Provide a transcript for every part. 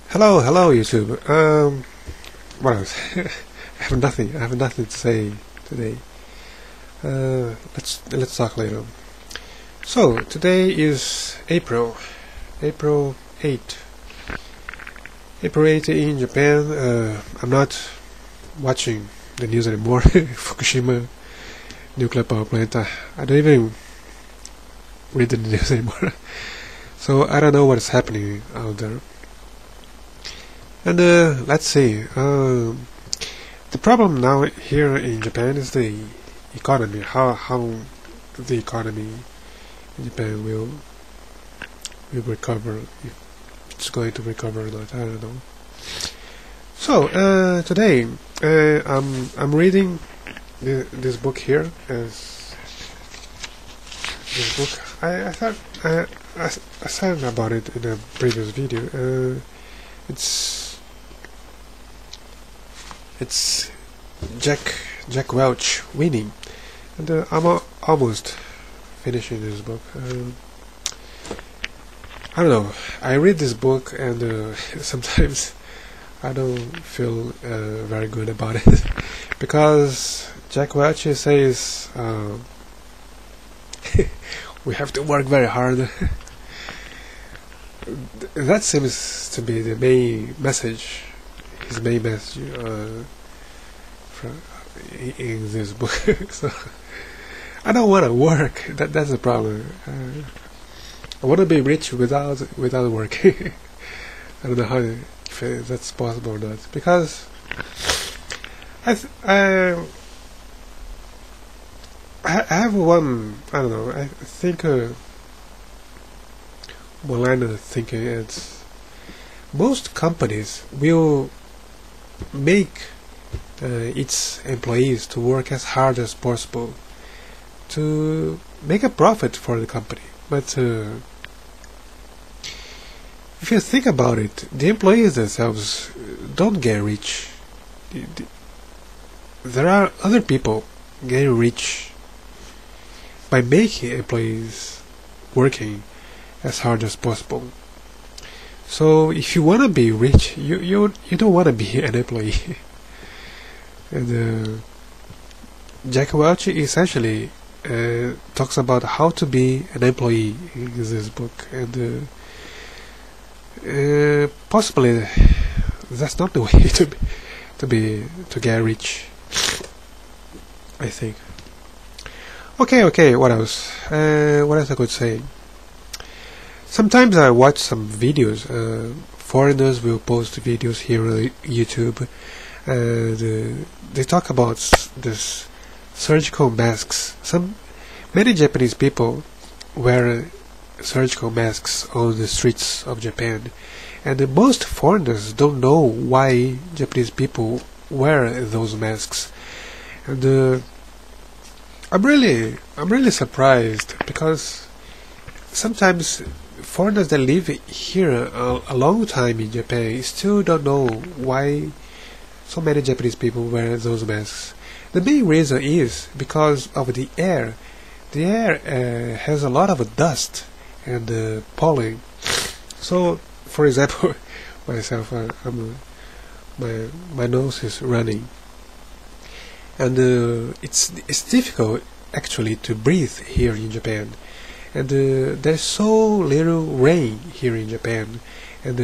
Hello, YouTube. What else? I have nothing. I have nothing to say today. Let's talk later. So today is April 8th. April 8th in Japan. I'm not watching the news anymore. Fukushima nuclear power plant. I don't even read the news anymore. So I don't know what's happening out there. And let's see. The problem now here in Japan is the economy. How the economy in Japan will recover, if it's going to recover or not. I don't know. So today I'm reading this book here. As this book, I thought I said about it in a previous video. It's Jack Welch Winning, and I'm almost finishing this book. I don't know. I read this book and sometimes I don't feel very good about it because Jack Welch says we have to work very hard. That seems to be the main message. His main message in this book. So I don't want to work. That's the problem. I want to be rich without working. I don't know if that's possible or not, because I have one. I don't know. I think one line of thinking is most companies will make its employees to work as hard as possible to make a profit for the company. But if you think about it, the employees themselves don't get rich. There are other people getting rich by making employees working as hard as possible. So if you want to be rich, you don't want to be an employee. And Jack Welch essentially talks about how to be an employee in this book, and possibly that's not the way to get rich, I think. Okay. What else? What else I could say? Sometimes I watch some videos. Foreigners will post videos here on YouTube, and they talk about this surgical masks. Many Japanese people wear surgical masks on the streets of Japan, and most foreigners don't know why Japanese people wear those masks. And I'm really surprised, because sometimes foreigners that live here a long time in Japan still don't know why so many Japanese people wear those masks. The main reason is because of the air. The air has a lot of dust and pollen. So, for example, myself, my nose is running, and it's difficult actually to breathe here in Japan. And there's so little rain here in Japan, and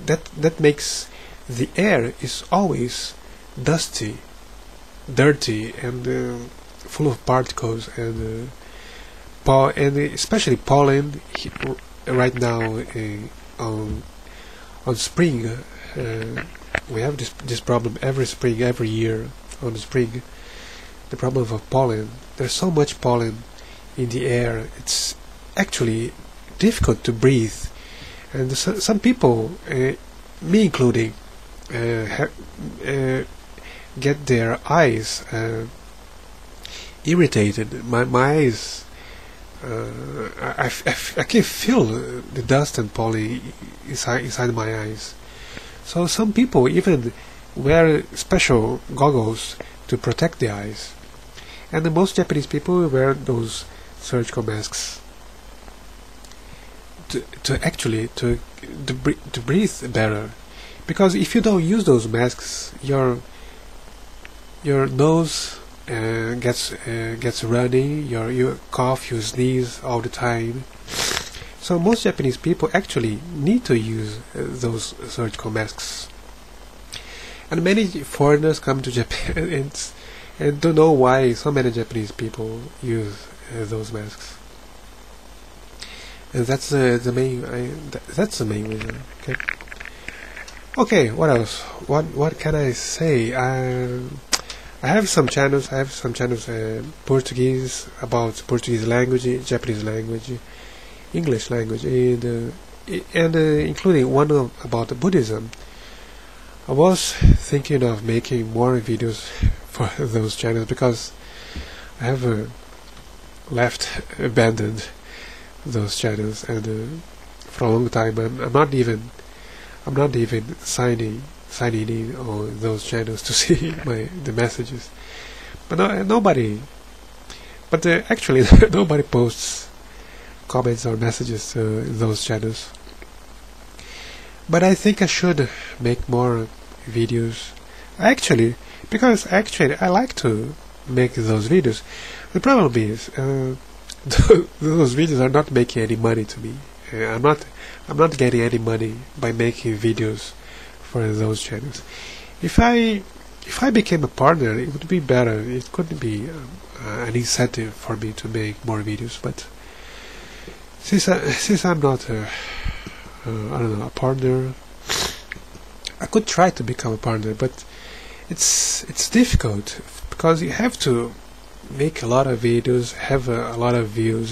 that makes the air is always dusty, dirty, and full of particles, and especially pollen. Right now on spring, we have this problem every spring, every year on the spring. The problem of pollen. There's so much pollen in the air. It's actually difficult to breathe, and some people, me including, get their eyes irritated. My eyes, I can feel the dust and pollen inside my eyes. So some people even wear special goggles to protect the eyes, and most Japanese people wear those surgical masks to breathe better. because if you don't use those masks, your nose gets runny, you cough, you sneeze all the time. So most Japanese people actually need to use those surgical masks. And many foreigners come to Japan and don't know why so many Japanese people use those masks. And that's the main that's the main reason. Okay. Okay. What else? What can I say? I have some channels. Portuguese, about Portuguese language, Japanese language, English language, and including one about Buddhism. I was thinking of making more videos for those channels because I have abandoned those channels, and for a long time I'm not even signing in on those channels to see the messages. But actually nobody posts comments or messages to those channels. But I think I should make more videos. Because I like to make those videos. The problem is those videos are not making any money to me. I'm not getting any money by making videos for those channels. If I became a partner, it would be better. It could be an incentive for me to make more videos. But since I'm not I don't know, a partner, I could try to become a partner, but it's difficult because you have to make a lot of videos, have a lot of views.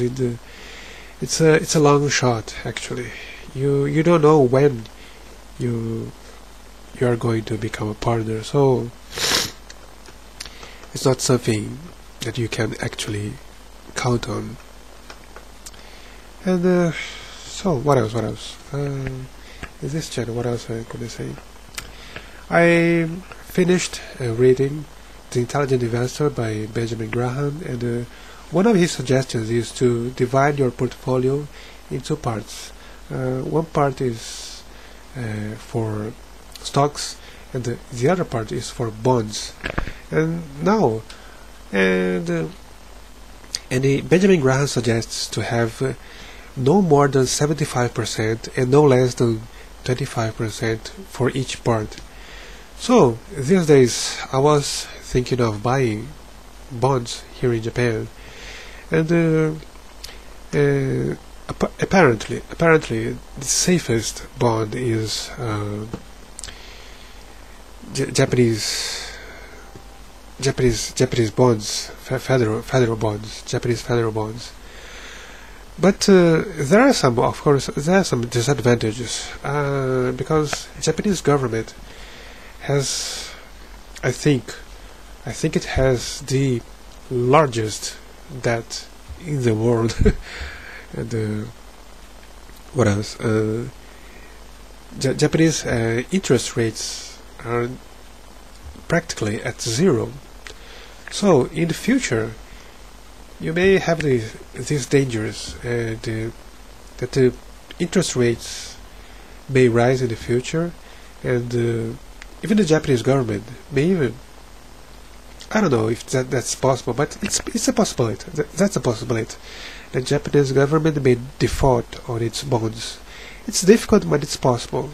It's a long shot actually. You don't know when you are going to become a partner, so it's not something that you can actually count on. And so what else? Is this channel? What else could I say? I finished reading The Intelligent Investor by Benjamin Graham, and one of his suggestions is to divide your portfolio in two parts. One part is for stocks, and the other part is for bonds. And Benjamin Graham suggests to have no more than 75% and no less than 25% for each part. So these days I was thinking of buying bonds here in Japan, and apparently the safest bond is Japanese bonds, federal bonds, Japanese federal bonds. But there are some disadvantages because Japanese government has, I think it has the largest debt in the world. And what else? Japanese interest rates are practically at zero. So in the future, you may have these dangers, that the interest rates may rise in the future, and even the Japanese government may even, I don't know if that's possible, but it's a possibility. That's a possibility. The Japanese government may default on its bonds. It's difficult, but it's possible.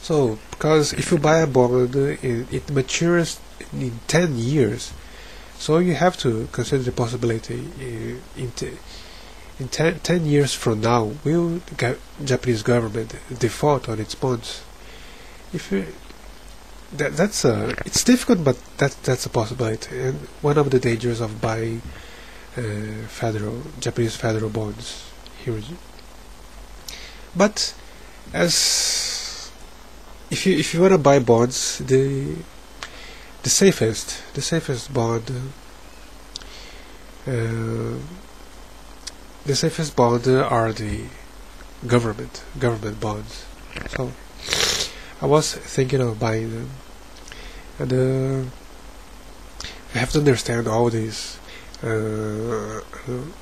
So, because if you buy a bond, it matures in 10 years. So you have to consider the possibility in 10 years from now, will the Japanese government default on its bonds? It's difficult, but that's a possibility, and one of the dangers of buying Japanese federal bonds here. But if you want to buy bonds, the safest bond are the government bonds. So I was thinking of buying them, and I have to understand all these I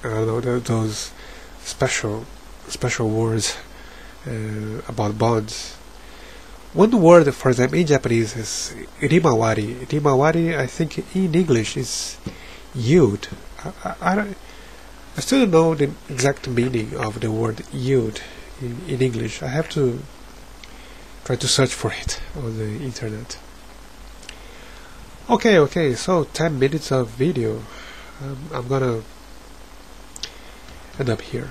don't know, those special words about bonds. One word, for example, in Japanese is rimawari. Rimawari, I think in English is yield. I still don't know the exact meaning of the word yield in English. I have to try to search for it on the internet. Okay, so 10 minutes of video. I'm gonna end up here.